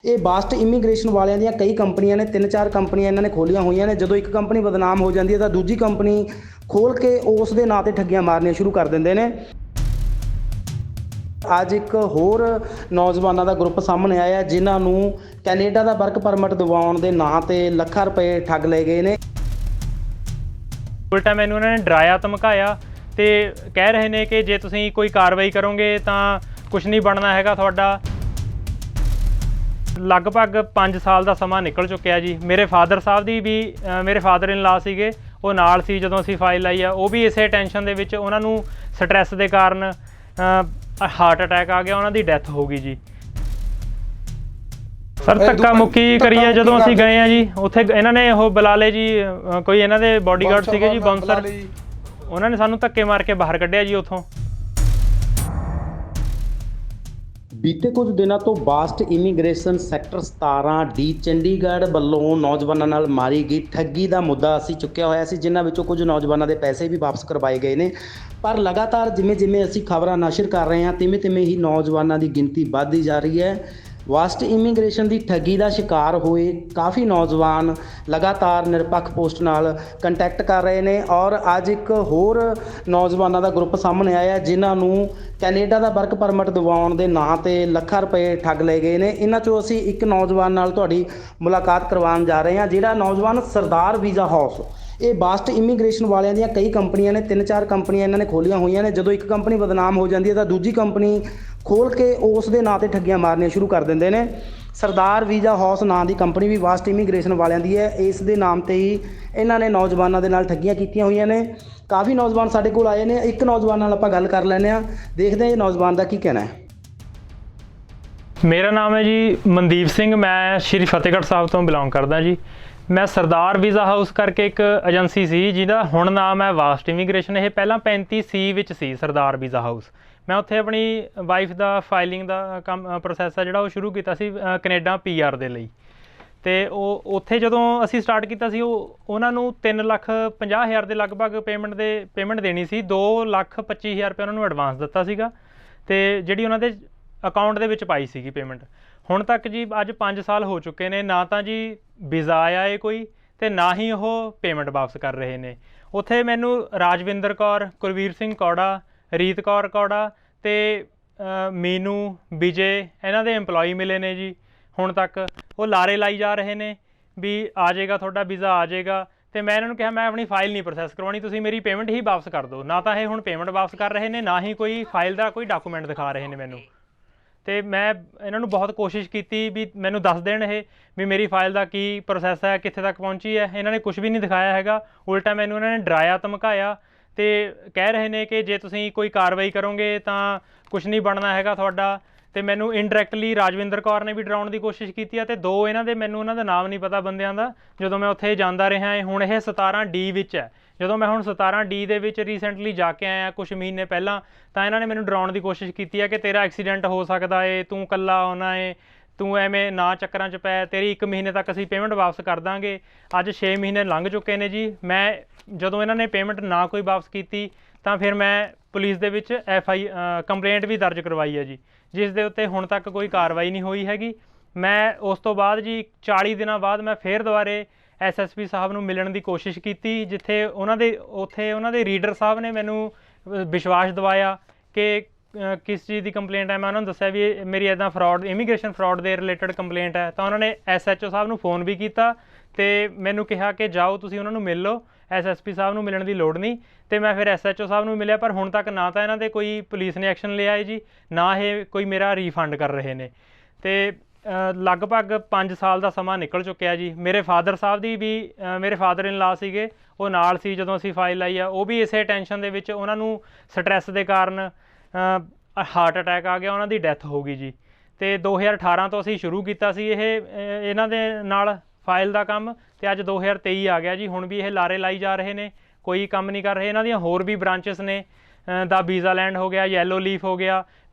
ਇਹ ਬਾਸਟ ਇਮੀਗ੍ਰੇਸ਼ਨ ਵਾਲਿਆਂ ਦੀਆਂ ਕਈ ਕੰਪਨੀਆਂ ਨੇ, 3-4 ਕੰਪਨੀਆਂ ਇਹਨਾਂ ਨੇ ਖੋਲੀਆਂ ਹੋਈਆਂ ਨੇ। ਜਦੋਂ ਇੱਕ ਕੰਪਨੀ ਬਦਨਾਮ ਹੋ ਜਾਂਦੀ ਹੈ ਤਾਂ ਦੂਜੀ ਕੰਪਨੀ ਖੋਲ ਕੇ ਉਸ ਦੇ ਨਾਂ ਤੇ ਠੱਗੀਆਂ ਮਾਰਨੀਆਂ ਸ਼ੁਰੂ ਕਰ ਦਿੰਦੇ ਨੇ। ਅੱਜ ਇੱਕ ਹੋਰ ਨੌਜਵਾਨਾਂ ਦਾ ਗਰੁੱਪ ਸਾਹਮਣੇ ਆਇਆ ਜਿਨ੍ਹਾਂ ਨੂੰ ਕੈਨੇਡਾ ਦਾ ਵਰਕ ਪਰਮਿਟ ਦਿਵਾਉਣ ਦੇ ਨਾਂ ਤੇ ਲੱਖਾਂ ਰੁਪਏ ਠੱਗ ਲਏ ਗਏ ਨੇ। ਉਲਟਾ ਮੈਨੂੰ ਉਹਨਾਂ ਨੇ ਡਰਾਇਆ ਧਮਕਾਇਆ ਤੇ ਕਹਿ ਰਹੇ ਨੇ ਕਿ ਜੇ ਤੁਸੀਂ ਕੋਈ ਕਾਰਵਾਈ ਕਰੋਗੇ ਤਾਂ ਕੁਝ ਨਹੀਂ ਬਣਨਾ ਹੈਗਾ ਤੁਹਾਡਾ। ਲਗਭਗ 5 ਸਾਲ ਦਾ ਸਮਾਂ ਨਿਕਲ ਚੁੱਕਿਆ ਜੀ। ਮੇਰੇ ਫਾਦਰ ਸਾਹਿਬ ਦੀ ਵੀ ਮੇਰੇ ਫਾਦਰ ਇਨ ਲਾ ਸੀਗੇ, ਉਹ ਨਾਲ ਸੀ ਜਦੋਂ ਅਸੀਂ ਫਾਈਲ ਲਾਈ ਆ। ਉਹ ਵੀ ਇਸੇ ਟੈਨਸ਼ਨ ਦੇ ਵਿੱਚ, ਉਹਨਾਂ ਨੂੰ ਸਟ੍ਰੈਸ ਦੇ ਕਾਰਨ ਹਾਰਟ ਅਟੈਕ ਆ ਗਿਆ, ਉਹਨਾਂ ਦੀ ਡੈਥ ਹੋ ਗਈ ਜੀ। ਸਰ ਧੱਕਾ ਮੁੱਕੀ ਕਰੀ ਆ ਜਦੋਂ ਅਸੀਂ ਗਏ ਆ ਜੀ, ਉੱਥੇ ਇਹਨਾਂ ਨੇ ਉਹ ਬੁਲਾ ਲਏ ਜੀ, ਕੋਈ ਇਹਨਾਂ ਦੇ ਬਾਡੀਗਾਰਡ ਸੀਗੇ ਜੀ ਬਾਉਂਸਰ, ਉਹਨਾਂ ਨੇ ਸਾਨੂੰ ਧੱਕੇ ਮਾਰ ਕੇ ਬਾਹਰ ਕੱਢਿਆ ਜੀ ਉੱਥੋਂ। ਬੀਤੇ ਕੁਝ ਦਿਨਾਂ ਤੋਂ ਬਾਸਟ ਇਮੀਗ੍ਰੇਸ਼ਨ ਸੈਕਟਰ 17D ਚੰਡੀਗੜ੍ਹ ਵੱਲੋਂ ਨੌਜਵਾਨਾਂ ਨਾਲ ਮਾਰੀ ਗਈ ਠੱਗੀ ਦਾ ਮੁੱਦਾ ਅਸੀਂ ਚੁੱਕਿਆ ਹੋਇਆ ਸੀ, ਜਿਨ੍ਹਾਂ ਵਿੱਚੋਂ ਕੁਝ ਨੌਜਵਾਨਾਂ ਦੇ ਪੈਸੇ ਵੀ ਵਾਪਸ ਕਰਵਾਏ ਗਏ ਨੇ। ਪਰ ਲਗਾਤਾਰ ਜਿਵੇਂ ਅਸੀਂ ਖਬਰਾਂ ਨਸ਼ਰ ਕਰ ਰਹੇ ਹਾਂ, ਤਿਵੇਂ ਹੀ ਨੌਜਵਾਨਾਂ ਦੀ ਗਿਣਤੀ ਵੱਧਦੀ ਜਾ ਰਹੀ ਹੈ। ਬਾਸਟ ਇਮੀਗ੍ਰੇਸ਼ਨ ਦੀ ਠੱਗੀ ਦਾ ਸ਼ਿਕਾਰ ਹੋਏ ਕਾਫੀ ਨੌਜਵਾਨ ਲਗਾਤਾਰ ਨਿਰਪੱਖ ਪੋਸਟ ਨਾਲ ਕੰਟੈਕਟ ਕਰ ਰਹੇ ਨੇ ਔਰ ਅੱਜ ਇੱਕ ਹੋਰ ਨੌਜਵਾਨਾਂ ਦਾ ਗਰੁੱਪ ਸਾਹਮਣੇ ਆਇਆ ਜਿਨ੍ਹਾਂ ਨੂੰ ਕੈਨੇਡਾ ਦਾ ਵਰਕ ਪਰਮਿਟ ਦਿਵਾਉਣ ਦੇ ਨਾਂ ਤੇ ਲੱਖਾਂ ਰੁਪਏ ਠੱਗ ਲਏ ਗਏ ਨੇ। ਇਹਨਾਂ 'ਚੋਂ ਅਸੀਂ ਇੱਕ ਨੌਜਵਾਨ ਨਾਲ ਤੁਹਾਡੀ ਮੁਲਾਕਾਤ ਕਰਵਾਉਣ ਜਾ ਰਹੇ ਹਾਂ, ਜਿਹੜਾ ਨੌਜਵਾਨ ਸਰਦਾਰ ਵੀਜ਼ਾ ਹਾਊਸ। ਇਹ ਬਾਸਟ ਇਮੀਗ੍ਰੇਸ਼ਨ ਵਾਲਿਆਂ ਦੀਆਂ ਕਈ ਕੰਪਨੀਆਂ ਨੇ, 3-4 ਕੰਪਨੀਆਂ ਇਹਨਾਂ ਨੇ ਖੋਲੀਆਂ ਹੋਈਆਂ ਨੇ। ਜਦੋਂ ਇੱਕ ਕੰਪਨੀ ਬਦਨਾਮ ਹੋ ਜਾਂਦੀ ਹੈ ਤਾਂ ਦੂਜੀ ਕੰਪਨੀ ਖੋਲ ਕੇ ਉਸ ਦੇ ਨਾਂ ਤੇ ਠੱਗੀਆਂ ਮਾਰਨੀਆਂ ਸ਼ੁਰੂ ਕਰ ਦਿੰਦੇ ਨੇ। ਸਰਦਾਰ ਵੀਜ਼ਾ ਹਾਊਸ ਨਾਂ ਦੀ ਕੰਪਨੀ ਵੀ ਬਾਸਟ ਇਮੀਗ੍ਰੇਸ਼ਨ ਵਾਲਿਆਂ ਦੀ ਹੈ। ਇਸ ਦੇ ਨਾਮ ਤੇ ਹੀ ਇਹਨਾਂ ਨੇ ਨੌਜਵਾਨਾਂ ਦੇ ਨਾਲ ਠੱਗੀਆਂ ਕੀਤੀਆਂ ਹੋਈਆਂ ਨੇ। ਕਾਫੀ ਨੌਜਵਾਨ ਸਾਡੇ ਕੋਲ ਆਏ ਨੇ, ਇੱਕ ਨੌਜਵਾਨ ਨਾਲ ਆਪਾਂ ਗੱਲ ਕਰ ਲੈਂਦੇ ਹਾਂ, ਦੇਖਦੇ ਹਾਂ ਇਹ ਨੌਜਵਾਨ ਦਾ ਕੀ ਕਹਿਣਾ ਹੈ। ਮੇਰਾ ਨਾਮ ਹੈ ਜੀ ਮਨਦੀਪ ਸਿੰਘ, ਮੈਂ ਸ਼੍ਰੀ ਫਤਿਹਗੜ੍ਹ ਸਾਹਿਬ ਤੋਂ ਬਿਲੋਂਗ ਕਰਦਾ ਜੀ। ਮੈਂ ਸਰਦਾਰ ਵੀਜ਼ਾ ਹਾਊਸ ਕਰਕੇ ਇੱਕ ਏਜੰਸੀ ਸੀ ਜਿਹਦਾ ਹੁਣ ਨਾਮ ਹੈ ਬਾਸਟ ਇਮੀਗ੍ਰੇਸ਼ਨ। ਇਹ ਪਹਿਲਾਂ 35C ਵਿੱਚ ਸੀ ਸਰਦਾਰ ਵੀਜ਼ਾ ਹਾਊਸ। ਮੈਂ ਉੱਥੇ ਆਪਣੀ ਵਾਈਫ ਦਾ ਫਾਈਲਿੰਗ ਦਾ ਕੰਮ ਪ੍ਰੋਸੈਸ ਆ ਜਿਹੜਾ ਉਹ ਸ਼ੁਰੂ ਕੀਤਾ ਸੀ ਕੈਨੇਡਾ PR ਦੇ ਲਈ। ਅਤੇ ਉਹ ਉੱਥੇ ਜਦੋਂ ਅਸੀਂ ਸਟਾਰਟ ਕੀਤਾ ਸੀ ਉਹਨਾਂ ਨੂੰ 3,50,000 ਦੇ ਲਗਭਗ ਪੇਮੈਂਟ ਦੇਣੀ ਸੀ। 2,25,000 ਰੁਪਏ ਉਹਨਾਂ ਨੂੰ ਐਡਵਾਂਸ ਦਿੱਤਾ ਸੀਗਾ ਅਤੇ ਜਿਹੜੀ ਉਹਨਾਂ ਦੇ ਅਕਾਊਂਟ ਦੇ ਵਿੱਚ ਪਾਈ ਸੀਗੀ ਪੇਮੈਂਟ। ਹੁਣ ਤੱਕ ਜੀ ਅੱਜ 5 ਸਾਲ ਹੋ ਚੁੱਕੇ ਨੇ, ਨਾ ਤਾਂ ਜੀ ਵੀਜ਼ਾ ਆਇਆ ਹੈ ਕੋਈ ਅਤੇ ਨਾ ਹੀ ਉਹ ਪੇਮੈਂਟ ਵਾਪਸ ਕਰ ਰਹੇ ਨੇ। ਉੱਥੇ ਮੈਨੂੰ ਰਾਜਵਿੰਦਰ ਕੌਰ, ਕੁਲਵੀਰ ਸਿੰਘ ਕੌੜਾ, ਰੀਤ ਕੌਰ ਕੌੜਾ ਅਤੇ ਮੀਨੂ, ਵਿਜੇ, ਇਹਨਾਂ ਦੇ ਇੰਪਲੋਈ ਮਿਲੇ ਨੇ ਜੀ। ਹੁਣ ਤੱਕ ਉਹ ਲਾਰੇ ਲਾਈ ਜਾ ਰਹੇ ਨੇ ਵੀ ਆ ਜਾਏਗਾ ਤੁਹਾਡਾ ਵੀਜ਼ਾ, ਆ ਜਾਏਗਾ। ਅਤੇ ਮੈਂ ਇਹਨਾਂ ਨੂੰ ਕਿਹਾ ਮੈਂ ਆਪਣੀ ਫਾਈਲ ਨਹੀਂ ਪ੍ਰੋਸੈਸ ਕਰਵਾਉਣੀ, ਤੁਸੀਂ ਮੇਰੀ ਪੇਮੈਂਟ ਹੀ ਵਾਪਸ ਕਰ ਦਿਓ। ਨਾ ਤਾਂ ਇਹ ਹੁਣ ਪੇਮੈਂਟ ਵਾਪਸ ਕਰ ਰਹੇ ਨੇ, ਨਾ ਹੀ ਕੋਈ ਫਾਈਲ ਦਾ ਕੋਈ ਡਾਕੂਮੈਂਟ ਦਿਖਾ ਰਹੇ ਨੇ ਮੈਨੂੰ। ਅਤੇ ਮੈਂ ਇਹਨਾਂ ਨੂੰ ਬਹੁਤ ਕੋਸ਼ਿਸ਼ ਕੀਤੀ ਵੀ ਮੈਨੂੰ ਦੱਸ ਦੇਣ ਇਹ ਵੀ ਮੇਰੀ ਫਾਈਲ ਦਾ ਕੀ ਪ੍ਰੋਸੈਸ ਹੈ, ਕਿੱਥੇ ਤੱਕ ਪਹੁੰਚੀ ਹੈ। ਇਹਨਾਂ ਨੇ ਕੁਛ ਵੀ ਨਹੀਂ ਦਿਖਾਇਆ ਹੈਗਾ। ਉਲਟਾ ਮੈਨੂੰ ਇਹਨਾਂ ਨੇ ਡਰਾਇਆ ਧਮਕਾਇਆ ਅਤੇ ਕਹਿ ਰਹੇ ਨੇ ਕਿ ਜੇ ਤੁਸੀਂ ਕੋਈ ਕਾਰਵਾਈ ਕਰੋਗੇ ਤਾਂ ਕੁਛ ਨਹੀਂ ਬਣਨਾ ਹੈਗਾ ਤੁਹਾਡਾ। ਅਤੇ ਮੈਨੂੰ ਇਨਡਾਇਰੈਕਟਲੀ ਰਾਜਵਿੰਦਰ ਕੌਰ ਨੇ ਵੀ ਡਰਾਉਣ ਦੀ ਕੋਸ਼ਿਸ਼ ਕੀਤੀ ਹੈ ਅਤੇ 2 ਇਹਨਾਂ ਦੇ, ਮੈਨੂੰ ਉਹਨਾਂ ਦਾ ਨਾਮ ਨਹੀਂ ਪਤਾ ਬੰਦਿਆਂ ਦਾ, ਜਦੋਂ ਮੈਂ ਉੱਥੇ ਜਾਂਦਾ ਰਿਹਾ। ਹੁਣ ਇਹ 17D ਵਿੱਚ ਹੈ। ਜਦੋਂ ਮੈਂ ਹੁਣ 17D ਦੇ ਵਿੱਚ ਰੀਸੈਂਟਲੀ ਜਾ ਕੇ ਆਇਆ ਕੁਛ ਮਹੀਨੇ ਪਹਿਲਾਂ, ਤਾਂ ਇਹਨਾਂ ਨੇ ਮੈਨੂੰ ਡਰਾਉਣ ਦੀ ਕੋਸ਼ਿਸ਼ ਕੀਤੀ ਹੈ ਕਿ ਤੇਰਾ ਐਕਸੀਡੈਂਟ ਹੋ ਸਕਦਾ ਏ, ਤੂੰ ਇਕੱਲਾ ਆਉਣਾ ਏ, ਤੂੰ ਐਵੇਂ ਨਾ ਚੱਕਰਾਂ 'ਚ ਪੈ, ਤੇਰੀ 1 ਮਹੀਨੇ ਤੱਕ ਅਸੀਂ ਪੇਮੈਂਟ ਵਾਪਸ ਕਰ ਦਾਂਗੇ। ਅੱਜ 6 ਮਹੀਨੇ ਲੰਘ ਚੁੱਕੇ ਨੇ ਜੀ। ਮੈਂ ਜਦੋਂ ਇਹਨਾਂ ਨੇ ਪੇਮੈਂਟ ਨਾ ਕੋਈ ਵਾਪਸ ਕੀਤੀ ਤਾਂ ਫਿਰ ਮੈਂ ਪੁਲਿਸ ਦੇ ਵਿੱਚ ਕੰਪਲੇਂਟ ਵੀ ਦਰਜ ਕਰਵਾਈ ਹੈ ਜੀ, ਜਿਸ ਦੇ ਉੱਤੇ ਹੁਣ ਤੱਕ ਕੋਈ ਕਾਰਵਾਈ ਨਹੀਂ ਹੋਈ ਹੈਗੀ। ਮੈਂ ਉਸ ਤੋਂ ਬਾਅਦ ਜੀ 40 ਦਿਨਾਂ ਬਾਅਦ ਮੈਂ ਫਿਰ ਦੁਬਾਰੇ SSP ਸਾਹਿਬ ਨੂੰ ਮਿਲਣ ਦੀ ਕੋਸ਼ਿਸ਼ ਕੀਤੀ, ਜਿੱਥੇ ਉਹਨਾਂ ਦੇ ਰੀਡਰ ਸਾਹਿਬ ਨੇ ਮੈਨੂੰ ਵਿਸ਼ਵਾਸ ਦਿਵਾਇਆ ਕਿ ਕਿਸ ਚੀਜ਼ ਦੀ ਕੰਪਲੇਂਟ ਹੈ। ਮੈਂ ਉਹਨਾਂ ਨੂੰ ਦੱਸਿਆ ਵੀ ਮੇਰੀ ਇੱਦਾਂ ਇਮੀਗ੍ਰੇਸ਼ਨ ਫਰੋਡ ਦੇ ਰਿਲੇਟਡ ਕੰਪਲੇਂਟ ਹੈ। ਤਾਂ ਉਹਨਾਂ ਨੇ SHO ਸਾਹਿਬ ਨੂੰ ਫੋਨ ਵੀ ਕੀਤਾ ਅਤੇ ਮੈਨੂੰ ਕਿਹਾ ਕਿ ਜਾਓ ਤੁਸੀਂ ਉਹਨਾਂ ਨੂੰ ਮਿਲ ਲਓ, SSP ਸਾਹਿਬ ਨੂੰ ਮਿਲਣ ਦੀ ਲੋੜ ਨਹੀਂ। ਅਤੇ ਮੈਂ ਫਿਰ SHO ਸਾਹਿਬ ਨੂੰ ਮਿਲਿਆ, ਪਰ ਹੁਣ ਤੱਕ ਨਾ ਤਾਂ ਇਹਨਾਂ ਦੇ ਕੋਈ ਪੁਲਿਸ ਨੇ ਐਕਸ਼ਨ ਲਿਆ ਹੈ ਜੀ, ਨਾ ਇਹ ਕੋਈ ਮੇਰਾ ਰੀਫੰਡ ਕਰ ਰਹੇ ਨੇ। ਅਤੇ ਲਗਭਗ 5 ਸਾਲ ਦਾ ਸਮਾਂ ਨਿਕਲ ਚੁੱਕਿਆ ਜੀ। ਮੇਰੇ ਫਾਦਰ ਸਾਹਿਬ ਦੀ ਵੀ ਮੇਰੇ ਫਾਦਰ ਇਨ ਲਾ ਸੀਗੇ, ਉਹ ਨਾਲ ਸੀ ਜਦੋਂ ਅਸੀਂ ਫਾਈਲ ਲਾਈ ਆ। ਉਹ ਵੀ ਇਸੇ ਟੈਨਸ਼ਨ ਦੇ ਵਿੱਚ, ਉਹਨਾਂ ਨੂੰ ਸਟ੍ਰੈਸ ਦੇ ਕਾਰਨ ਹਾਰਟ ਅਟੈਕ ਆ ਗਿਆ, ਉਹਨਾਂ ਦੀ ਡੈਥ ਹੋ ਗਈ ਜੀ। ਅਤੇ 2018 ਤੋਂ ਅਸੀਂ ਸ਼ੁਰੂ ਕੀਤਾ ਸੀ ਇਹਨਾਂ ਦੇ ਨਾਲ ਫਾਈਲ ਦਾ ਕੰਮ, ਅਤੇ ਅੱਜ 2023 ਆ ਗਿਆ ਜੀ। ਹੁਣ ਵੀ ਇਹ ਲਾਰੇ ਲਾਈ ਜਾ ਰਹੇ ਨੇ, ਕੋਈ ਕੰਮ ਨਹੀਂ ਕਰ ਰਹੇ। ਇਹਨਾਂ ਦੀਆਂ ਹੋਰ ਵੀ ਬ੍ਰਾਂਚਿਸ ਨੇ, ਦਾ ਵੀਜ਼ਾ ਲੈਂਡ ਹੋ ਗਿਆ, ਯੈਲੋ ਲੀਫ ਹੋ ਗਿਆ,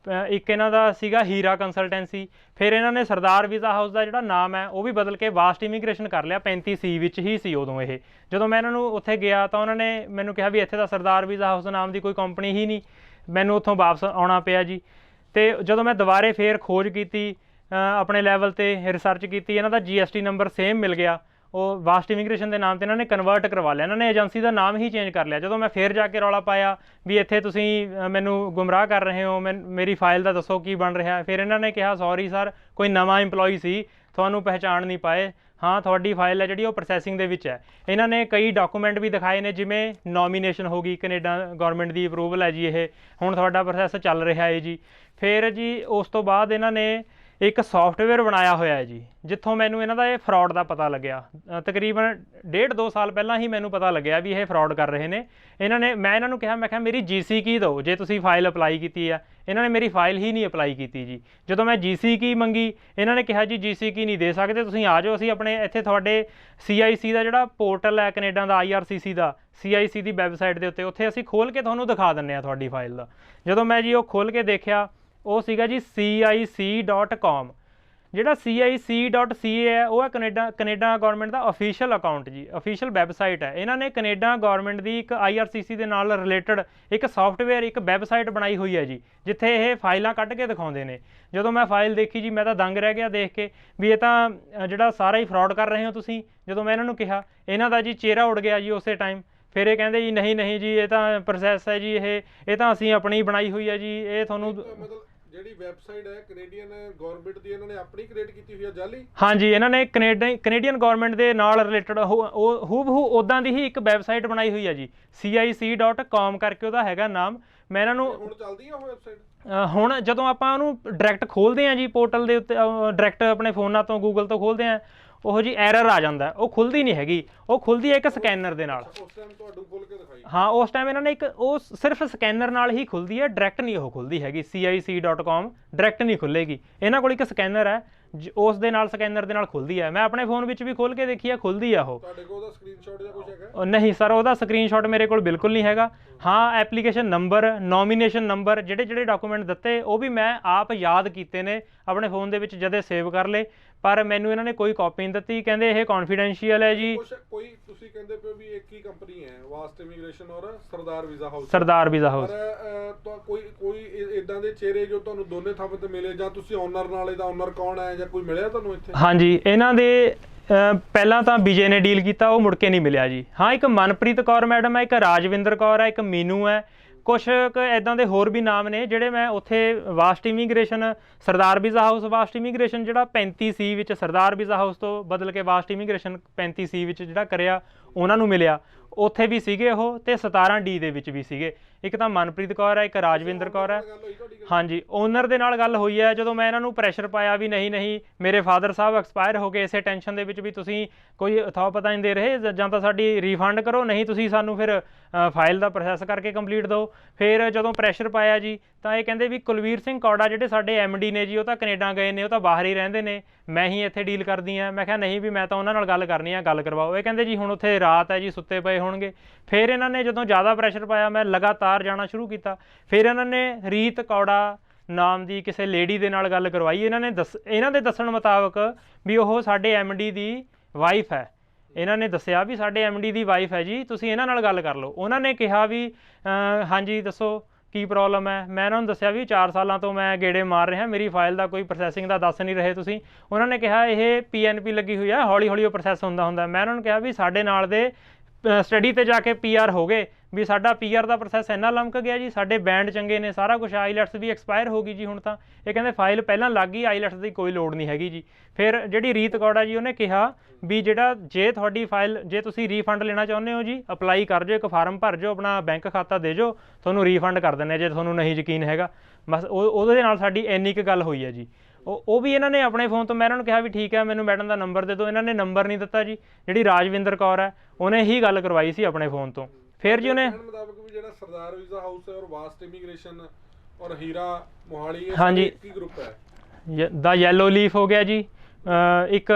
ਇੱਕ ਇਹਨਾਂ ਦਾ ਸੀਗਾ ਹੀਰਾ ਕੰਸਲਟੈਂਸੀ। ਫਿਰ ਇਹਨਾਂ ਨੇ ਸਰਦਾਰ ਵੀਜ਼ਾ ਹਾਊਸ ਦਾ ਜਿਹੜਾ ਨਾਮ ਹੈ ਉਹ ਵੀ ਬਦਲ ਕੇ ਬਾਸਟ ਇਮੀਗ੍ਰੇਸ਼ਨ ਕਰ ਲਿਆ। 35C ਵਿੱਚ ਹੀ ਸੀ ਉਦੋਂ ਇਹ। ਜਦੋਂ ਮੈਂ ਇਹਨਾਂ ਨੂੰ ਉੱਥੇ ਗਿਆ ਤਾਂ ਉਹਨਾਂ ਨੇ ਮੈਨੂੰ ਕਿਹਾ ਵੀ ਇੱਥੇ ਤਾਂ ਸਰਦਾਰ ਵੀਜ਼ਾ ਹਾਊਸ ਨਾਮ ਦੀ ਕੋਈ ਕੰਪਨੀ ਹੀ ਨਹੀਂ। ਮੈਨੂੰ ਉੱਥੋਂ ਵਾਪਸ ਆਉਣਾ ਪਿਆ ਜੀ। ਅਤੇ ਜਦੋਂ ਮੈਂ ਦੁਬਾਰੇ ਫਿਰ ਖੋਜ ਕੀਤੀ ਆਪਣੇ ਲੈਵਲ ਤੇ ਰਿਸਰਚ ਕੀਤੀ, ਇਹਨਾਂ ਦਾ GST ਨੰਬਰ ਸੇਮ ਮਿਲ ਗਿਆ। ਉਹ ਵਾਸਟ ਇਮੀਗ੍ਰੇਸ਼ਨ ਦੇ ਨਾਮ ਤੇ ਇਹਨਾਂ ਨੇ ਕਨਵਰਟ ਕਰਵਾ ਲਿਆ, ਇਹਨਾਂ ਨੇ ਏਜੰਸੀ ਦਾ ਨਾਮ ਹੀ ਚੇਂਜ ਕਰ ਲਿਆ। ਜਦੋਂ ਮੈਂ ਫੇਰ ਜਾ ਕੇ ਰੌਲਾ ਪਾਇਆ ਵੀ ਇੱਥੇ ਤੁਸੀਂ ਮੈਨੂੰ ਗੁੰਮਰਾਹ ਕਰ ਰਹੇ ਹੋ, ਮੇਰੀ ਫਾਈਲ ਦਾ ਦੱਸੋ ਕੀ ਬਣ ਰਿਹਾ, ਫਿਰ ਇਹਨਾਂ ਨੇ ਕਿਹਾ ਸੌਰੀ ਸਰ, ਕੋਈ ਨਵਾਂ EMPLOYE ਸੀ, ਤੁਹਾਨੂੰ ਪਹਿਚਾਣ ਨਹੀਂ ਪਾਏ, ਹਾਂ ਤੁਹਾਡੀ ਫਾਈਲ ਹੈ ਜਿਹੜੀ ਉਹ ਪ੍ਰੋਸੈਸਿੰਗ ਦੇ ਵਿੱਚ ਹੈ। ਇਹਨਾਂ ਨੇ ਕਈ ਡਾਕੂਮੈਂਟ ਵੀ ਦਿਖਾਏ ਨੇ, ਜਿਵੇਂ ਨੋਮੀਨੇਸ਼ਨ ਹੋ ਗਈ, ਕੈਨੇਡਾ ਗੌਰਮੈਂਟ ਦੀ ਅਪਰੂਵਲ ਹੈ ਜੀ, ਇਹ ਹੁਣ ਤੁਹਾਡਾ ਪ੍ਰੋਸੈਸ ਚੱਲ ਰਿਹਾ ਹੈ ਜੀ। ਫਿਰ ਜੀ ਉਸ ਤੋਂ ਬਾਅਦ ਇਹਨਾਂ ਨੇ ਇੱਕ ਸੌਫਟਵੇਅਰ ਬਣਾਇਆ ਹੋਇਆ ਹੈ ਜੀ, ਜਿੱਥੋਂ ਮੈਨੂੰ ਇਹਨਾਂ ਦਾ ਇਹ ਫਰਾਡ ਦਾ ਪਤਾ ਲੱਗਿਆ। ਤਕਰੀਬਨ 1.5-2 ਸਾਲ ਪਹਿਲਾਂ ਹੀ ਮੈਨੂੰ ਪਤਾ ਲੱਗਿਆ ਵੀ ਇਹ ਫਰਾਡ ਕਰ ਰਹੇ ਨੇ। ਮੈਂ ਇਹਨਾਂ ਨੂੰ ਕਿਹਾ, ਮੈਂ ਕਿਹਾ ਮੇਰੀ GC ਕੀ ਦਿਓ ਜੇ ਤੁਸੀਂ ਫਾਈਲ ਅਪਲਾਈ ਕੀਤੀ ਆ। ਇਹਨਾਂ ਨੇ ਮੇਰੀ ਫਾਈਲ ਹੀ ਨਹੀਂ ਅਪਲਾਈ ਕੀਤੀ ਜੀ। ਜਦੋਂ ਮੈਂ GC ਕੀ ਮੰਗੀ, ਇਹਨਾਂ ਨੇ ਕਿਹਾ ਜੀ GC ਕੀ ਨਹੀਂ ਦੇ ਸਕਦੇ, ਤੁਸੀਂ ਆ ਜਾਓ, ਅਸੀਂ ਆਪਣੇ ਇੱਥੇ ਤੁਹਾਡੇ CIC ਦਾ ਜਿਹੜਾ ਪੋਰਟਲ ਹੈ ਕੈਨੇਡਾ ਦਾ, IRCC ਦਾ, CIC ਦੀ ਵੈਬਸਾਈਟ ਦੇ ਉੱਤੇ ਅਸੀਂ ਖੋਲ੍ਹ ਕੇ ਤੁਹਾਨੂੰ ਦਿਖਾ ਦਿੰਦੇ ਹਾਂ ਤੁਹਾਡੀ ਫਾਈਲ ਦਾ। ਜਦੋਂ ਮੈਂ ਜੀ ਉਹ ਖੋਲ੍ਹ ਕੇ ਦੇਖਿਆ, ਉਹ ਸੀਗਾ ਜੀ CIC.com। ਜਿਹੜਾ CIC.ca ਹੈ ਉਹ ਹੈ ਕੈਨੇਡਾ ਗੌਰਮੈਂਟ ਦਾ ਅਫੀਸ਼ੀਅਲ ਅਕਾਊਂਟ ਜੀ, ਅਫੀਸ਼ੀਅਲ ਵੈਬਸਾਈਟ ਹੈ। ਇਹਨਾਂ ਨੇ ਕੈਨੇਡਾ ਗੌਰਮੈਂਟ ਦੀ ਇੱਕ IRCC ਦੇ ਨਾਲ ਰਿਲੇਟਡ ਇੱਕ ਸੌਫਟਵੇਅਰ, ਇੱਕ ਵੈਬਸਾਈਟ ਬਣਾਈ ਹੋਈ ਹੈ ਜੀ, ਜਿੱਥੇ ਇਹ ਫਾਈਲਾਂ ਕੱਢ ਕੇ ਦਿਖਾਉਂਦੇ ਨੇ। ਜਦੋਂ ਮੈਂ ਫਾਈਲ ਦੇਖੀ ਜੀ, ਮੈਂ ਤਾਂ ਦੰਗ ਰਹਿ ਗਿਆ ਦੇਖ ਕੇ ਵੀ ਇਹ ਤਾਂ ਜਿਹੜਾ ਸਾਰਾ ਹੀ ਫਰਾਡ ਕਰ ਰਹੇ ਹੋ ਤੁਸੀਂ। ਜਦੋਂ ਮੈਂ ਇਹਨਾਂ ਨੂੰ ਕਿਹਾ, ਇਹਨਾਂ ਦਾ ਜੀ ਚਿਹਰਾ ਉੱਡ ਗਿਆ ਜੀ ਉਸੇ ਟਾਈਮ। ਫਿਰ ਇਹ ਕਹਿੰਦੇ ਜੀ ਨਹੀਂ ਜੀ, ਇਹ ਤਾਂ ਪ੍ਰੋਸੈਸ ਹੈ ਜੀ, ਇਹ ਤਾਂ ਅਸੀਂ ਆਪਣੀ ਬਣਾਈ ਹੋਈ ਹੈ ਜੀ, ਇਹ ਤੁਹਾਨੂੰ ਜਿਹੜੀ ਵੈਬਸਾਈਟ ਹੈ ਕੈਨੇਡੀਅਨ ਗਵਰਨਮੈਂਟ ਦੀ, ਇਹਨਾਂ ਨੇ ਆਪਣੀ ਕ੍ਰੀਏਟ ਕੀਤੀ ਹੋਈ ਹੈ ਜਾਲੀ। ਹਾਂਜੀ, ਇਹਨਾਂ ਨੇ ਕੈਨੇਡੀਅਨ ਗਵਰਨਮੈਂਟ ਦੇ ਨਾਲ ਰਿਲੇਟਡ ਹੂਬਹੂ ਉੱਦਾਂ ਦੀ ਹੀ ਇੱਕ ਵੈਬਸਾਈਟ ਬਣਾਈ ਹੋਈ ਹੈ ਜੀ, CIC.com ਕਰਕੇ ਉਹਦਾ ਹੈਗਾ ਨਾਮ। ਮੈਂ ਇਹਨਾਂ ਨੂੰ ਹੁਣ ਚੱਲਦੀ ਆ ਉਹ ਵੈਬਸਾਈਟ? ਹੁਣ ਜਦੋਂ ਆਪਾਂ ਉਹਨੂੰ ਡਾਇਰੈਕਟ ਖੋਲ੍ਹਦੇ ਹਾਂ ਜੀ ਪੋਰਟਲ ਦੇ ਉੱਤੇ, ਡਾਇਰੈਕਟ ਆਪਣੇ ਫੋਨਾਂ ਤੋਂ ਗੂਗਲ ਤੋਂ ਖੋਲ੍ਹਦੇ ਹਾਂ, ਉਹ ਜੀ ਐਰਰ ਆ ਜਾਂਦਾ, ਉਹ ਖੁੱਲਦੀ ਨਹੀਂ ਹੈਗੀ। ਉਹ ਖੁੱਲਦੀ ਹੈ ਇੱਕ ਸਕੈਨਰ ਦੇ ਨਾਲ। ਉਸ ਟਾਈਮ ਤੁਹਾਨੂੰ ਖੋਲ ਕੇ ਦਿਖਾਈ? ਹਾਂ, ਉਸ ਟਾਈਮ ਇਹਨਾਂ ਨੇ ਉਹ ਸਿਰਫ ਸਕੈਨਰ ਨਾਲ ਹੀ ਖੁੱਲਦੀ ਹੈ, ਡਾਇਰੈਕਟ ਨਹੀਂ ਉਹ ਖੁੱਲਦੀ ਹੈਗੀ। CIC.com ਡਾਇਰੈਕਟ ਨਹੀਂ ਖੁੱਲੇਗੀ। ਇਹਨਾਂ ਕੋਲ ਇੱਕ ਸਕੈਨਰ ਹੈ, ਉਸ ਦੇ ਨਾਲ, ਸਕੈਨਰ ਦੇ ਨਾਲ ਖੁੱਲਦੀ ਹੈ। ਮੈਂ ਆਪਣੇ ਫੋਨ ਵਿੱਚ ਵੀ ਖੋਲ੍ਹ ਕੇ ਦੇਖੀ ਹੈ, ਖੁੱਲਦੀ ਆ ਉਹ। ਤੁਹਾਡੇ ਕੋਲ ਉਹਦਾ ਸਕਰੀਨਸ਼ਾਟ ਜਾਂ ਕੁਝ ਹੈਗਾ? ਨਹੀਂ ਸਰ, ਉਹਦਾ ਸਕਰੀਨਸ਼ਾਟ ਮੇਰੇ ਕੋਲ ਬਿਲਕੁਲ ਨਹੀਂ ਹੈਗਾ। ਹਾਂ, ਐਪਲੀਕੇਸ਼ਨ ਨੰਬਰ, ਨੋਮੀਨੇਸ਼ਨ ਨੰਬਰ, ਜਿਹੜੇ ਡਾਕੂਮੈਂਟ ਦਿੱਤੇ ਉਹ ਵੀ ਮੈਂ ਆਪ ਯਾਦ ਕੀਤੇ ਨੇ ਆਪਣੇ ਫੋਨ ਦੇ ਵਿੱਚ, ਜਦੇ ਸੇਵ ਕਰ ਲਏ, ਪਰ ਮੈਨੂੰ ਇਹਨਾਂ ਨੇ ਕੋਈ ਕਾਪੀ ਨਹੀਂ ਦਿੱਤੀ। ਕਹਿੰਦੇ ਇਹ ਕੌਨਫੀਡੈਂਸ਼ੀਅਲ ਹੈ ਜੀ। ਕੋਈ ਤੁਸੀਂ ਕਹਿੰਦੇ ਪਏ ਵੀ ਇੱਕ ਹੀ ਕੰਪਨੀ ਹੈ, ਵਾਸਟ ਇਮੀਗ੍ਰੇਸ਼ਨ ਔਰ ਸਰਦਾਰ ਵੀਜ਼ਾ ਹਾਊਸ। ਸਰਦਾਰ ਵੀਜ਼ਾ ਹਾਊਸ। ਪਰ ਕੋਈ ਇਦਾਂ ਦੇ ਚਿਹਰੇ ਜੋ ਤੁਹਾਨੂੰ ਦੋਨੇ ਥਾਂ ਤੇ ਮਿਲੇ, ਜਾਂ ਤੁਸੀਂ ਓਨਰ ਨਾਲ, ਇਹਦਾ ਓਨਰ ਕੌਣ ਹੈ ਜਾਂ ਕੋਈ ਮਿਲਿਆ ਤੁਹਾਨੂੰ ਇੱਥੇ? ਹਾਂਜੀ, ਇਹਨਾਂ ਦੇ ਪਹਿਲਾਂ ਤਾਂ ਵਿਜੇ ਨੇ ਡੀਲ ਕੀਤਾ, ਉਹ ਮੁੜ ਕੇ ਨਹੀਂ ਮਿਲਿਆ ਜੀ। ਹਾਂ, ਇੱਕ ਮਨਪ੍ਰੀਤ ਕੌਰ ਮੈਡਮ ਹੈ, ਇੱਕ ਰਾਜਵਿੰਦਰ ਕੌਰ ਹੈ, ਇੱਕ ਮੀਨੂ ਹੈ, ਕੁਛ ਕੁ ਇੱਦਾਂ ਦੇ ਹੋਰ ਵੀ ਨਾਮ ਨੇ ਜਿਹੜੇ ਮੈਂ ਉੱਥੇ ਵਾਸਟ ਇਮੀਗ੍ਰੇਸ਼ਨ, ਸਰਦਾਰ ਵੀਜ਼ਾ ਹਾਊਸ ਵਾਸਟ ਇਮੀਗ੍ਰੇਸ਼ਨ ਜਿਹੜਾ 35C ਵਿੱਚ ਸਰਦਾਰ ਵੀਜ਼ਾ ਹਾਊਸ ਤੋਂ ਬਦਲ ਕੇ ਵਾਸਟ ਇਮੀਗ੍ਰੇਸ਼ਨ 35C ਵਿੱਚ ਜਿਹੜਾ ਕਰਿਆ, ਉਹਨਾਂ ਨੂੰ ਮਿਲਿਆ। ਉੱਥੇ ਵੀ ਸੀਗੇ ਉਹ, ਤੇ 17D ਦੇ ਵਿੱਚ ਵੀ ਸੀਗੇ। ਇੱਕ ਤਾਂ ਮਨਪ੍ਰੀਤ ਕੌਰ ਹੈ, ਇੱਕ ਰਾਜਵਿੰਦਰ ਕੌਰ ਹੈ। ਹਾਂਜੀ, ਓਨਰ ਦੇ ਨਾਲ ਗੱਲ ਹੋਈ ਹੈ। ਜਦੋਂ ਮੈਂ ਇਹਨਾਂ ਨੂੰ ਪ੍ਰੈਸ਼ਰ ਪਾਇਆ ਵੀ ਨਹੀਂ ਮੇਰੇ ਫਾਦਰ ਸਾਹਿਬ ਐਕਸਪਾਇਰ ਹੋ ਗਏ, ਇਸੇ ਟੈਨਸ਼ਨ ਦੇ ਵਿੱਚ ਵੀ ਤੁਸੀਂ ਕੋਈ ਅਥਾਹ ਪਤਾ ਨਹੀਂ ਦੇ ਰਹੇ, ਜਾਂ ਤਾਂ ਸਾਡੀ ਰੀਫੰਡ ਕਰੋ, ਨਹੀਂ ਤੁਸੀਂ ਸਾਨੂੰ ਫਿਰ ਫਾਈਲ ਦਾ ਪ੍ਰੋਸੈਸ ਕਰਕੇ ਕੰਪਲੀਟ ਦਿਓ। ਫਿਰ ਜਦੋਂ ਪ੍ਰੈਸ਼ਰ ਪਾਇਆ ਜੀ, ਤਾਂ ਇਹ ਕਹਿੰਦੇ ਵੀ ਕੁਲਵੀਰ ਸਿੰਘ ਕੌੜਾ ਜਿਹੜੇ ਸਾਡੇ MD ਨੇ ਜੀ, ਉਹ ਤਾਂ ਕੈਨੇਡਾ ਗਏ ਨੇ, ਉਹ ਤਾਂ ਬਾਹਰ ਹੀ ਰਹਿੰਦੇ ਨੇ, ਮੈਂ ਹੀ ਇੱਥੇ ਡੀਲ ਕਰਦੀ ਹਾਂ। ਮੈਂ ਕਿਹਾ ਨਹੀਂ ਵੀ, ਮੈਂ ਤਾਂ ਉਹਨਾਂ ਨਾਲ ਗੱਲ ਕਰਨੀ ਆ, ਗੱਲ ਕਰਵਾਓ। ਇਹ ਕਹਿੰਦੇ ਜੀ ਹੁਣ ਉੱਥੇ ਰਾਤ ਹੈ ਜੀ, ਸੁੱਤੇ ਪਏ ਹੋਣਗੇ। ਫਿਰ ਇਹਨਾਂ ਨੇ ਜਦੋਂ ਜ਼ਿਆਦਾ ਪ੍ਰੈਸ਼ਰ ਪਾਇਆ, ਮੈਂ ਲਗਾਤਾਰ ਜਾਣਾ ਸ਼ੁਰੂ ਕੀਤਾ। ਫਿਰ ਇਹਨਾਂ ਨੇ ਰੀਤ ਕੌੜਾ ਨਾਮ ਦੀ ਕਿਸੇ ਲੇਡੀ ਦੇ ਨਾਲ ਗੱਲ ਕਰਵਾਈ। ਇਹਨਾਂ ਦੇ ਦੱਸਣ ਮੁਤਾਬਕ ਵੀ ਉਹ ਸਾਡੇ MD ਦੀ ਵਾਈਫ ਹੈ। ਇਹਨਾਂ ਨੇ ਦੱਸਿਆ ਵੀ ਸਾਡੇ MD ਦੀ ਵਾਈਫ ਹੈ ਜੀ, ਤੁਸੀਂ ਇਹਨਾਂ ਨਾਲ ਗੱਲ ਕਰ ਲਓ। ਉਹਨਾਂ ਨੇ ਕਿਹਾ ਵੀ ਹਾਂਜੀ ਦੱਸੋ ਕੀ ਪ੍ਰੋਬਲਮ ਹੈ। ਮੈਂ ਇਹਨਾਂ ਨੂੰ ਦੱਸਿਆ ਵੀ 4 ਸਾਲਾਂ ਤੋਂ ਮੈਂ ਗੇੜੇ ਮਾਰ ਰਿਹਾ, ਮੇਰੀ ਫਾਈਲ ਦਾ ਕੋਈ ਪ੍ਰੋਸੈਸਿੰਗ ਦਾ ਦੱਸ ਨਹੀਂ ਰਹੇ ਤੁਸੀਂ। ਉਹਨਾਂ ਨੇ ਕਿਹਾ ਇਹ PNP ਲੱਗੀ ਹੋਈ ਹੈ, ਹੌਲੀ ਹੌਲੀ ਉਹ ਪ੍ਰੋਸੈਸ ਹੁੰਦਾ। ਮੈਂ ਉਹਨਾਂ ਨੂੰ ਕਿਹਾ ਵੀ ਸਾਡੇ ਨਾਲ ਦੇ ਸਟੱਡੀ ਤੇ ਜਾ ਕੇ PR ਹੋ ਗਏ, ਵੀ ਸਾਡਾ PR ਦਾ ਪ੍ਰੋਸੈਸ ਇੰਨਾ ਲੰਮਕ ਗਿਆ ਜੀ, ਸਾਡੇ ਬੈਂਡ ਚੰਗੇ ਨੇ, ਸਾਰਾ ਕੁਛ, IELTS ਵੀ ਐਕਸਪਾਇਰ ਹੋ ਗਈ ਜੀ ਹੁਣ ਤਾਂ। ਇਹ ਕਹਿੰਦੇ ਫਾਈਲ ਪਹਿਲਾਂ ਲੱਗ ਗਈ, IELTS ਦੀ ਕੋਈ ਲੋੜ ਨਹੀਂ ਹੈਗੀ ਜੀ। ਫਿਰ ਜਿਹੜੀ ਰੀਤ ਕੌੜਾ ਜੀ, ਉਹਨੇ ਕਿਹਾ ਵੀ ਜੇ ਤੁਹਾਡੀ ਫਾਈਲ, ਜੇ ਤੁਸੀਂ ਰੀਫੰਡ ਲੈਣਾ ਚਾਹੁੰਦੇ ਹੋ ਜੀ, ਅਪਲਾਈ ਕਰ ਜਾਓ, ਇੱਕ ਫਾਰਮ ਭਰ ਜਾਓ, ਆਪਣਾ ਬੈਂਕ ਖਾਤਾ ਦੇ ਜਾਓ, ਤੁਹਾਨੂੰ ਰੀਫੰਡ ਕਰ ਦਿੰਦੇ ਜੇ ਤੁਹਾਨੂੰ ਨਹੀਂ ਯਕੀਨ ਹੈਗਾ। ਬਸ ਉਹਦੇ ਨਾਲ ਸਾਡੀ ਇੰਨੀ ਕੁ ਗੱਲ ਹੋਈ ਹੈ ਜੀ। ਉਹ ਵੀ ਇਹਨਾਂ ਨੇ ਆਪਣੇ ਫੋਨ ਤੋਂ, ਮੈਂ ਇਹਨਾਂ ਨੂੰ ਕਿਹਾ ਵੀ ਠੀਕ ਹੈ, ਮੈਨੂੰ ਮੈਡਮ ਦਾ ਨੰਬਰ ਦੇ ਦਿਓ। ਇਹਨਾਂ ਨੇ ਨੰਬਰ ਨਹੀਂ ਦਿੱਤਾ ਜੀ। ਜਿਹੜੀ ਰਾਜਵਿੰਦਰ ਕੌਰ ਹੈ, ਉਹਨੇ ਹੀ ਗੱਲ ਕਰਵਾਈ ਸੀ ਆਪਣੇ ਫੋਨ ਤੋਂ। ਫਿਰ ਜੀ ਉਹਨੇ ਮੁਤਾਬਕ ਵੀ ਜਿਹੜਾ ਸਰਦਾਰ ਵੀਜ਼ਾ ਹਾਊਸ ਹੈ ਔਰ ਵਾਸਟ ਇਮੀਗ੍ਰੇਸ਼ਨ ਔਰ ਹੀਰਾ ਮੋਹਾਲੀ, ਹਾਂਜੀ, ਇੱਕ ਹੀ ਗਰੁੱਪ ਹੈ। ਦਾ ਯੈਲੋ ਲੀਫ ਹੋ ਗਿਆ ਜੀ, ਇੱਕ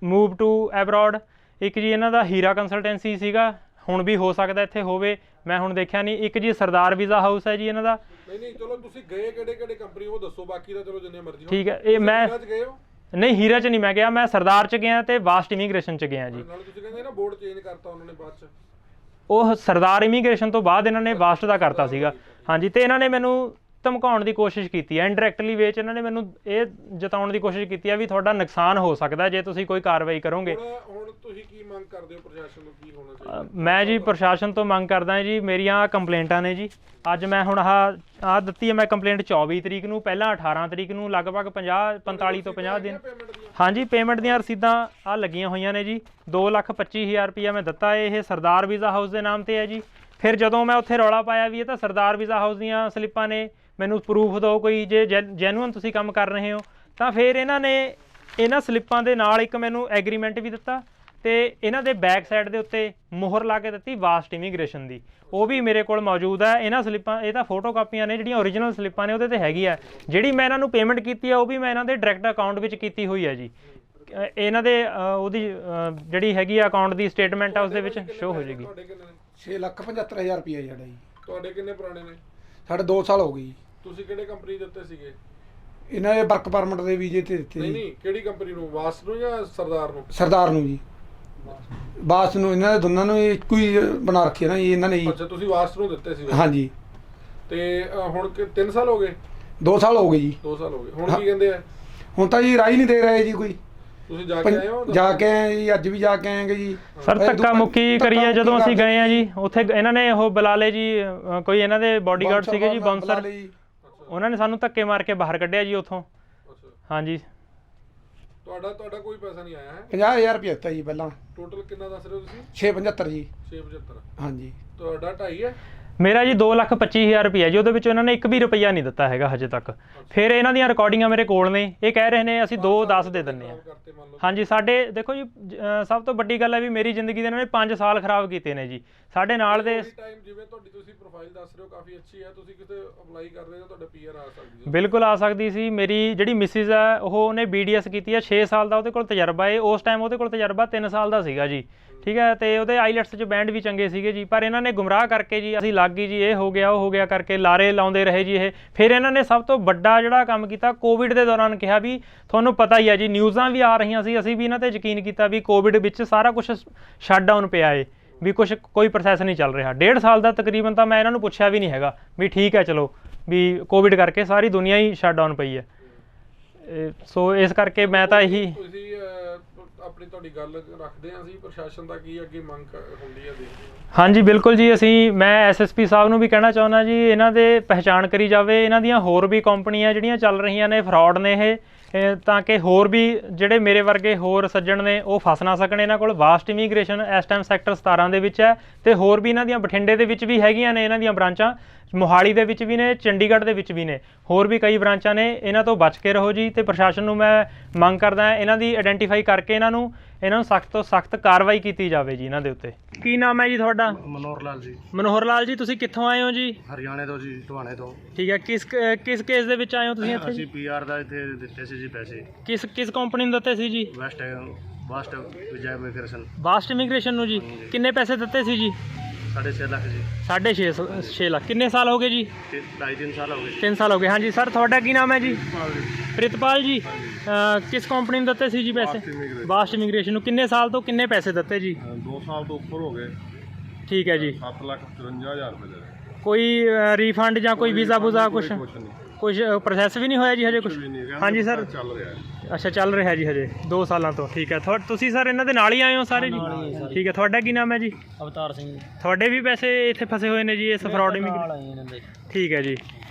ਮੂਵ ਟੂ ਐਬਰੋਡ, ਇੱਕ ਜੀ ਇਹਨਾਂ ਦਾ ਹੀਰਾ ਕੰਸਲਟੈਂਸੀ ਸੀਗਾ, ਹੁਣ ਵੀ ਹੋ ਸਕਦਾ ਇੱਥੇ ਹੋਵੇ, ਮੈਂ ਹੁਣ ਦੇਖਿਆ ਨਹੀਂ। ਇੱਕ ਜੀ ਸਰਦਾਰ ਵੀਜ਼ਾ ਹਾਊਸ ਹੈ ਜੀ ਇਹਨਾਂ ਦਾ। ਨਹੀਂ ਚਲੋ, ਤੁਸੀਂ ਗਏ ਕਿਹੜੇ ਕੰਪਨੀ ਉਹ ਦੱਸੋ, ਬਾਕੀ ਦਾ ਚਲੋ ਜਿੰਨੇ ਮਰਜ਼ੀ। ਠੀਕ ਹੈ, ਇਹ ਮੈਂ ਗਏ ਹੋ? ਨਹੀਂ, ਹੀਰਾ 'ਚ ਨਹੀਂ ਮੈਂ ਗਿਆ, ਮੈਂ ਸਰਦਾਰ 'ਚ ਗਿਆ ਤੇ ਵਾਸਟ ਇਮੀਗ੍ਰੇਸ਼ਨ 'ਚ ਗਿਆ ਜੀ। ਨਾਲ ਤੁਸੀਂ ਕਹਿੰਦੇ ਨਾ ਬੋਰਡ ਚੇਂਜ ਕਰਤਾ ਉਹਨਾਂ ਨੇ ਬਾਅਦ 'ਚ। ਉਹ ਸਰਦਾਰ ਇਮੀਗ੍ਰੇਸ਼ਨ ਤੋਂ ਬਾਅਦ ਇਹਨਾਂ ਨੇ ਵਾਸਟ ਦਾ ਕਰਤਾ ਸੀਗਾ। ਹਾਂਜੀ, ਤੇ ਇਹਨਾਂ ਨੇ ਮੈਨੂੰ ਧਮਕਾਉਣ ਦੀ ਕੋਸ਼ਿਸ਼ ਕੀਤੀ ਹੈ। ਇਨਡਾਇਰੈਕਟਲੀ ਵੇ 'ਚ ਇਹਨਾਂ ਨੇ ਮੈਨੂੰ ਇਹ ਜਤਾਉਣ ਦੀ ਕੋਸ਼ਿਸ਼ ਕੀਤੀ ਹੈ ਵੀ ਤੁਹਾਡਾ ਨੁਕਸਾਨ ਹੋ ਸਕਦਾ ਜੇ ਤੁਸੀਂ ਕੋਈ ਕਾਰਵਾਈ ਕਰੋਗੇ। ਹੁਣ ਤੁਸੀਂ ਕੀ ਮੰਗ ਕਰਦੇ ਹੋ ਪ੍ਰਸ਼ਾਸਨ ਨੂੰ, ਕੀ ਹੋਣਾ ਚਾਹੀਦਾ? ਮੈਂ ਜੀ ਪ੍ਰਸ਼ਾਸਨ ਤੋਂ ਮੰਗ ਕਰਦਾ ਜੀ, ਮੇਰੀਆਂ ਕੰਪਲੇਂਟਾਂ ਨੇ ਜੀ, ਅੱਜ ਮੈਂ ਹੁਣ ਆਹ ਦਿੱਤੀ ਹੈ ਮੈਂ ਕੰਪਲੇਂਟ 24 ਤਰੀਕ ਨੂੰ, ਪਹਿਲਾਂ 18 ਤਰੀਕ ਨੂੰ, ਲਗਭਗ 45 ਤੋਂ 50 ਦਿਨ। ਹਾਂਜੀ, ਪੇਮੈਂਟ ਦੀਆਂ ਰਸੀਦਾਂ ਆ ਲੱਗੀਆਂ ਹੋਈਆਂ ਨੇ ਜੀ। 2,25,000 ਰੁਪਈਆ ਮੈਂ ਦਿੱਤਾ। ਇਹ ਸਰਦਾਰ ਵੀਜ਼ਾ ਹਾਊਸ ਦੇ ਨਾਮ ਤੇ ਹੈ ਜੀ। ਫਿਰ ਜਦੋਂ ਮੈਂ ਉੱਥੇ ਰੌਲਾ ਪਾਇਆ ਵੀ ਇਹ ਤਾਂ ਸਰਦਾਰ ਵੀਜ਼ਾ ਹਾਊਸ ਦੀਆਂ ਸਲਿੱਪਾਂ ਨੇ, ਮੈਨੂੰ ਪ੍ਰੂਫ ਦਿਓ ਕੋਈ ਜੇ ਜੈਨੂਅਨ ਤੁਸੀਂ ਕੰਮ ਕਰ ਰਹੇ ਹੋ, ਤਾਂ ਫਿਰ ਇਹਨਾਂ ਨੇ ਇਹਨਾਂ ਸਲਿੱਪਾਂ ਦੇ ਨਾਲ ਇੱਕ ਮੈਨੂੰ ਐਗਰੀਮੈਂਟ ਵੀ ਦਿੱਤਾ ਤੇ ਇਹਨਾਂ ਦੇ ਬੈਕ ਸਾਈਡ ਦੇ ਉੱਤੇ ਮੋਹਰ ਲਾ ਕੇ ਦਿੱਤੀ ਵਾਸਟ ਇਮੀਗ੍ਰੇਸ਼ਨ ਦੀ, ਉਹ ਵੀ ਮੇਰੇ ਕੋਲ ਮੌਜੂਦ ਹੈ। ਇਹਨਾਂ ਸਲਿੱਪਾਂ, ਇਹ ਤਾਂ ਫੋਟੋ ਕਾਪੀਆਂ ਨੇ, ਜਿਹੜੀਆਂ ਓਰੀਜਨਲ ਸਲਿੱਪਾਂ ਨੇ ਉਹਦੇ ਤੇ ਹੈਗੀ ਆ। ਜਿਹੜੀ ਮੈਂ ਇਹਨਾਂ ਨੂੰ ਪੇਮੈਂਟ ਕੀਤੀ ਹੈ ਉਹ ਵੀ ਮੈਂ ਇਹਨਾਂ ਦੇ ਡਾਇਰੈਕਟ ਅਕਾਊਂਟ ਵਿੱਚ ਕੀਤੀ ਹੋਈ ਹੈ ਜੀ। ਇਹਨਾਂ ਦੇ ਉਹਦੀ ਜਿਹੜੀ ਹੈਗੀ ਆ ਅਕਾਊਂਟ ਦੀ ਸਟੇਟਮੈਂਟ ਆ ਉਸ ਦੇ ਵਿੱਚ ਸ਼ੋ ਹੋ ਜਾਏਗੀ। 6,75,000 ਰੁਪਏ ਸਾਡਾ ਜੀ। ਤੁਹਾਡੇ ਕਿੰਨੇ ਪੁਰਾਣੇ ਨੇ? ਸਾਡੇ 2 ਸਾਲ ਹੋ ਗਏ ਜੀ। ਤੁਸੀਂ ਕਿਹੜੇ ਕੰਪਨੀ ਦੇ ਉੱਤੇ ਸੀਗੇ? ਇਹਨਾਂ ਦੇ ਵਰਕ ਪਰਮਿਟ ਦੇ ਵੀਜ਼ੇ ਤੇ ਦਿੱਤੇ ਨਹੀਂ ਜੀ। ਨਹੀਂ, ਕਿਹੜੀ ਕੰਪਨੀ ਨੂੰ, ਵਾਸ ਨੂੰ ਜਾਂ ਸਰਦਾਰ ਨੂੰ? ਸਰਦਾਰ ਨੂੰ ਜੀ, ਬਾਸ ਨੂੰ, ਇਹਨਾਂ ਦੇ ਦੋਨਾਂ ਨੂੰ ਇੱਕੋ ਹੀ ਬਣਾ ਰੱਖਿਆ ਨਾ ਜੀ ਇਹਨਾਂ ਨੇ ਜੀ। ਅੱਛਾ, ਤੁਸੀਂ ਵਾਸ ਨੂੰ ਦਿੱਤੇ ਸੀ? ਹਾਂਜੀ। ਤੇ ਹੁਣ 3 ਸਾਲ ਹੋ ਗਏ? 2 ਸਾਲ ਹੋ ਗਏ ਜੀ। 2 ਸਾਲ ਹੋ ਗਏ। ਹੁਣ ਕੀ ਕਹਿੰਦੇ ਆ? ਹੁਣ ਤਾਂ ਜੀ ਰਾਹ ਹੀ ਨਹੀਂ ਦੇ ਰਹੇ ਜੀ ਕੋਈ। ਤੁਸੀਂ ਜਾ ਕੇ ਆਏ ਹੋ? ਜਾ ਕੇ ਆਏ ਜੀ, ਅੱਜ ਵੀ ਜਾ ਕੇ ਆਏਗੇ ਜੀ। ਸਰ ਧੱਕਾ ਮੁੱਕੀ ਕਰੀਏ ਜਦੋਂ ਅਸੀਂ ਗਏ ਆ ਜੀ, ਉੱਥੇ ਇਹਨਾਂ ਨੇ ਉਹ ਬੁਲਾ ਲਏ ਜੀ, ਕੋਈ ਇਹਨਾਂ ਦੇ ਬਾਡੀਗਾਰਡ ਸੀਗੇ ਜੀ, ਬਾਉਂਸਰ, ਉਹਨਾਂ ਨੇ ਸਾਨੂੰ ਧੱਕੇ ਮਾਰ ਕੇ ਬਾਹਰ ਕੱਢਿਆ ਜੀ ਉੱਥੋਂ। ਹਾਂਜੀ। ਤੁਹਾਡਾ ਕੋਈ ਪੈਸਾ ਨਹੀਂ ਆਇਆ ਹੈ? 50,000 ਰੁਪਏ ਦਿੱਤਾ ਜੀ ਪਹਿਲਾਂ। ਟੋਟਲ ਕਿੰਨਾ ਦੱਸ ਰਹੇ ਹੋ ਤੁਸੀਂ? 6,75 ਜੀ। 675। ਹਾਂਜੀ। ਤੁਹਾਡਾ 2.5 ਹੈ? ਮੇਰਾ ਜੀ 2,25,000 ਰੁਪਈਆ ਜੀ, ਉਹਦੇ ਵਿੱਚ ਇਹਨਾਂ ਨੇ 1 ਵੀ ਰੁਪਈਆ ਨਹੀਂ ਦਿੱਤਾ ਹੈਗਾ ਹਜੇ ਤੱਕ। ਫਿਰ ਇਹਨਾਂ ਦੀਆਂ ਰਿਕਾਰਡਿੰਗਾਂ ਮੇਰੇ ਕੋਲ ਨੇ, ਇਹ ਕਹਿ ਰਹੇ ਨੇ ਅਸੀਂ 2-10 ਦੇ ਦਿੰਦੇ ਹਾਂ। ਹਾਂਜੀ, ਸਾਡੇ ਦੇਖੋ ਜੀ, ਸਭ ਤੋਂ ਵੱਡੀ ਗੱਲ ਹੈ ਵੀ ਮੇਰੀ ਜ਼ਿੰਦਗੀ ਦੇ ਇਹਨਾਂ ਨੇ 5 ਸਾਲ ਖਰਾਬ ਕੀਤੇ ਨੇ ਜੀ। ਸਾਡੇ ਨਾਲ ਦੇ ਟਾਈਮ ਜਿਵੇਂ ਤੁਹਾਡੀ ਤੁਸੀਂ ਪ੍ਰੋਫਾਈਲ ਦੱਸ ਰਹੇ ਹੋ ਕਾਫੀ ਅੱਛੀ ਹੈ, ਤੁਸੀਂ ਕਿਤੇ ਅਪਲਾਈ ਕਰ ਰਹੇ ਹੋ, ਤੁਹਾਡਾ ਪੀਆਰ ਆ ਸਕਦੀ ਹੈ? ਬਿਲਕੁਲ ਆ ਸਕਦੀ ਸੀ। ਮੇਰੀ ਜਿਹੜੀ ਮਿਸਿਸ ਹੈ ਉਹਨੇ BDS ਕੀਤੀ ਹੈ, 6 ਸਾਲ ਦਾ ਉਹਦੇ ਕੋਲ ਤਜਰਬਾ ਹੈ। ਉਸ ਟਾਈਮ ਉਹਦੇ ਕੋਲ ਤਜਰਬਾ 3 ਸਾਲ ਦਾ ਸੀਗਾ ਜੀ, ਠੀਕ ਹੈ, ਤੇ ਉਹਦੇ ਆਈਲੈਟਸ 'ਚ ਬੈਂਡ ਵੀ ਚੰਗੇ ਸੀਗੇ ਜੀ। ਪਰ ਇਹਨਾਂ ਨੇ ਗੁੰਮਰਾਹ ਕਰਕੇ ਜੀ, ਅਸੀਂ ਲੱਗ ਗਈ ਜੀ, ਇਹ ਹੋ ਗਿਆ ਉਹ ਹੋ ਗਿਆ ਕਰਕੇ ਲਾਰੇ ਲਾਉਂਦੇ ਰਹੇ ਜੀ ਇਹ। ਫਿਰ ਇਹਨਾਂ ਨੇ ਸਭ ਤੋਂ ਵੱਡਾ ਜਿਹੜਾ ਕੰਮ ਕੀਤਾ, ਕੋਵਿਡ ਦੇ ਦੌਰਾਨ ਕਿਹਾ ਵੀ ਤੁਹਾਨੂੰ ਪਤਾ ਹੀ ਹੈ ਜੀ, ਨਿਊਜ਼ਾਂ ਵੀ ਆ ਰਹੀਆਂ ਸੀ, ਅਸੀਂ ਵੀ ਇਹਨਾਂ ਤੇ ਯਕੀਨ ਕੀਤਾ ਵੀ ਕੋਵਿਡ ਵਿੱਚ ਸਾਰਾ ਕੁਝ ਸ਼ਟ ਡਾਊਨ ਪਿਆ ਏ, ਵੀ ਕੋਈ ਪ੍ਰੋਸੈਸ ਨਹੀਂ ਚੱਲ ਰਿਹਾ। 1.5 ਸਾਲ ਦਾ ਤਕਰੀਬਨ ਤਾਂ ਮੈਂ ਇਹਨਾਂ ਨੂੰ ਪੁੱਛਿਆ ਵੀ ਨਹੀਂ ਹੈਗਾ ਵੀ ਠੀਕ ਹੈ ਚਲੋ, ਵੀ ਕੋਵਿਡ ਕਰਕੇ ਸਾਰੀ ਦੁਨੀਆ ਹੀ ਸ਼ਟ ਡਾਊਨ ਪਈ ਹੈ। ਸੋ ਇਸ ਕਰਕੇ ਮੈਂ ਤਾਂ ਇਹੀ ਆਪਣੀ ਤੁਹਾਡੀ ਗੱਲ ਰੱਖਦੇ ਹਾਂ ਅਸੀਂ, ਪ੍ਰਸ਼ਾਸਨ ਦਾ ਕੀ ਅੱਗੇ ਮੰਗ ਹੁੰਦੀ ਹੈ? ਹਾਂਜੀ ਬਿਲਕੁਲ ਜੀ, ਮੈਂ SSP ਸਾਹਿਬ ਨੂੰ ਵੀ ਕਹਿਣਾ ਚਾਹੁੰਦਾ ਜੀ, ਇਹਨਾਂ ਦੇ ਪਹਿਚਾਣ ਕਰੀ ਜਾਵੇ। ਇਹਨਾਂ ਦੀਆਂ ਹੋਰ ਵੀ ਕੰਪਨੀਆਂ ਜਿਹੜੀਆਂ ਚੱਲ ਰਹੀਆਂ ਨੇ, ਫਰਾਡ ਨੇ ਇਹ, ਤਾਂ ਕਿ ਹੋਰ ਵੀ ਜਿਹੜੇ ਮੇਰੇ ਵਰਗੇ ਹੋਰ ਸੱਜਣ ਨੇ ਉਹ ਫਸ ਨਾ ਸਕਣ। ਇਹਨਾਂ ਕੋਲ ਵਾਸਟ ਇਮੀਗ੍ਰੇਸ਼ਨ ਇਸ ਟਾਈਮ ਸੈਕਟਰ 17 ਦੇ ਵਿੱਚ ਹੈ, ਤੇ ਹੋਰ ਵੀ ਇਹਨਾਂ ਦੀਆਂ ਬਠਿੰਡੇ ਦੇ ਵਿੱਚ ਵੀ ਹੈਗੀਆਂ ਨੇ ਇਹਨਾਂ ਦੀਆਂ ਬ੍ਰਾਂਚਾਂ, ਮੋਹਾਲੀ ਦੇ ਵਿੱਚ ਵੀ ਨੇ, ਚੰਡੀਗੜ੍ਹ ਦੇ ਵਿੱਚ ਵੀ ਨੇ, ਹੋਰ ਵੀ ਕਈ ਬ੍ਰਾਂਚਾਂ ਨੇ। ਇਹਨਾਂ ਤੋਂ ਬਚ ਕੇ ਰਹੋ ਜੀ। ਤੇ ਪ੍ਰਸ਼ਾਸਨ ਨੂੰ ਮੈਂ ਮੰਗ ਕਰਦਾ ਇਹਨਾਂ ਦੀ ਆਇਡੈਂਟੀਫਾਈ ਕਰਕੇ ਇਹਨਾਂ ਨੂੰ ਸਖਤ ਤੋਂ ਸਖਤ ਕਾਰਵਾਈ ਕੀਤੀ ਜਾਵੇ ਜੀ ਇਹਨਾਂ ਦੇ ਉੱਤੇ। ਕੀ ਨਾਮ ਹੈ ਜੀ ਤੁਹਾਡਾ? ਮਨੋਹਰ ਲਾਲ ਜੀ। ਮਨੋਹਰ ਲਾਲ ਜੀ, ਤੁਸੀਂ ਕਿੱਥੋਂ ਆਏ ਹੋ ਜੀ? ਹਰਿਆਣੇ ਤੋਂ ਜੀ, ਟਵਾਣੇ ਤੋਂ। ਠੀਕ ਹੈ, ਕਿਸ ਕੇਸ ਦੇ ਵਿੱਚ ਆਏ ਹੋ ਤੁਸੀਂ ਇੱਥੇ? ਅਸੀਂ PR ਦਾ ਇੱਥੇ ਦਿੱਤੇ ਸੀ ਜੀ ਪੈਸੇ। ਕਿਸ ਕੰਪਨੀ ਨੂੰ ਦਿੱਤੇ ਸੀ ਜੀ? Vast Vijay immigration. Vast immigration ਨੂੰ ਜੀ? ਕਿੰਨੇ ਪੈਸੇ ਦਿੱਤੇ ਸੀ ਜੀ? 6.5 ਲੱਖ ਜੀ। 6.5 ਲੱਖ। ਕਿੰਨੇ ਸਾਲ ਹੋ ਗਏ ਜੀ? 2.5-3 ਸਾਲ ਹੋ ਗਏ। 3 ਸਾਲ ਹੋ ਗਏ। ਹਾਂਜੀ ਸਰ, ਤੁਹਾਡਾ ਕੀ ਨਾਮ ਹੈ ਜੀ? ਪ੍ਰਿਤਪਾਲ ਜੀ। ਕਿਸ ਕੰਪਨੀ ਨੂੰ ਦਿੱਤੇ ਸੀ ਜੀ ਪੈਸੇ? ਵਾਸਟ ਇਮੀਗ੍ਰੇਸ਼ਨ ਨੂੰ। ਕਿੰਨੇ ਸਾਲ ਤੋਂ ਕਿੰਨੇ ਪੈਸੇ ਦਿੱਤੇ ਜੀ? 2 ਸਾਲ ਤੋਂ ਉੱਪਰ ਹੋ ਗਏ। ਠੀਕ ਹੈ ਜੀ। 7,54,000 ਰੁਪਏ ਦੇ। ਕੋਈ ਰੀਫੰਡ ਜਾਂ ਕੋਈ ਵੀਜ਼ਾ ਵੂਜ਼ਾ ਕੁਛ ਪ੍ਰੋਸੈਸ ਵੀ ਨਹੀਂ ਹੋਇਆ ਜੀ ਹਜੇ ਕੁਛ? ਹਾਂਜੀ ਸਰ, ਚੱਲ ਰਿਹਾ ਹੈ। ਅੱਛਾ, ਚੱਲ ਰਿਹਾ ਜੀ ਹਜੇ 2 ਸਾਲਾਂ ਤੋਂ। ਠੀਕ ਹੈ, ਤੁਸੀਂ ਸਰ ਇਹਨਾਂ ਦੇ ਨਾਲ ਹੀ ਆਏ ਹੋ ਸਾਰੇ ਜੀ? ਠੀਕ ਹੈ, ਤੁਹਾਡਾ ਕੀ ਨਾਮ ਹੈ ਜੀ? ਅਵਤਾਰ ਸਿੰਘ। ਤੁਹਾਡੇ ਵੀ ਪੈਸੇ ਇੱਥੇ ਫਸੇ ਹੋਏ ਨੇ ਜੀ ਇਸ ਫਰਾਡ ਇਮੀਗ੍ਰੇਸ਼ਨ? ਠੀਕ ਹੈ ਜੀ।